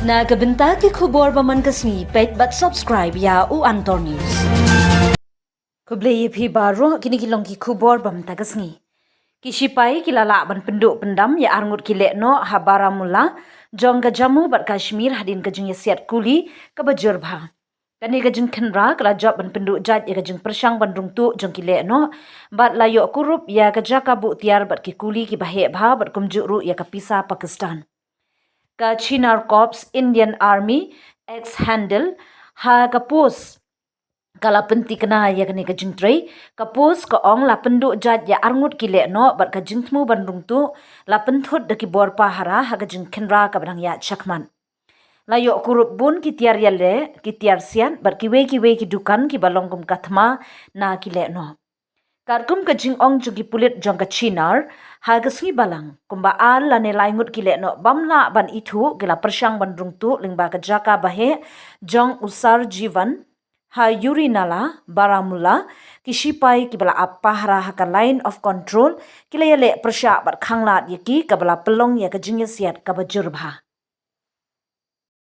Na kabenta ki khubor baman kasni pet but subscribe ya u Antor News. Kublei phi baro kini kilong ki khubor bam tagasni. Kishipai kilala ban penduk pendam ya arngut kilek no habara mula jong ka Jammu bat Kashmir hadin ka jing yasiat kuli ka bajur bha. Kani ka jing khenra kala job ban penduk jat ya ka jing persang ban rung tu jong kilek no bat layo kurup ya ka jaka bu tiar bat ki kuli ki bahe bha bat kumjuk ru ya ka pisa Pakistan. Ka Chinar Corps Indian Army ex-handle ha kapos kala penti kena ya kani ka jingtrei kapos ka ong la penduk jat ya arngut kile no bat ka jingtmu bandung tu la penthut de ki bor pahara ha ka jing khenra ka badang ya chakman la yo kurup bun ki tiar yale ki tiar sian bat ki we ki dukan ki balong kum kathma na kile no Karkum ka jing ong jugi pulit jong ka Chinar ha ka sui balang kumba al la ne laingut kile no bamla ban itu gila persang ban rung tu lingba ka jaka bahe jong usar jivan ha yurinala baramula kishipai kibala apahra ha ka line of control kila yale persya bat khanglat yaki kabala pelong ya ka jing yasiat ka bajur bha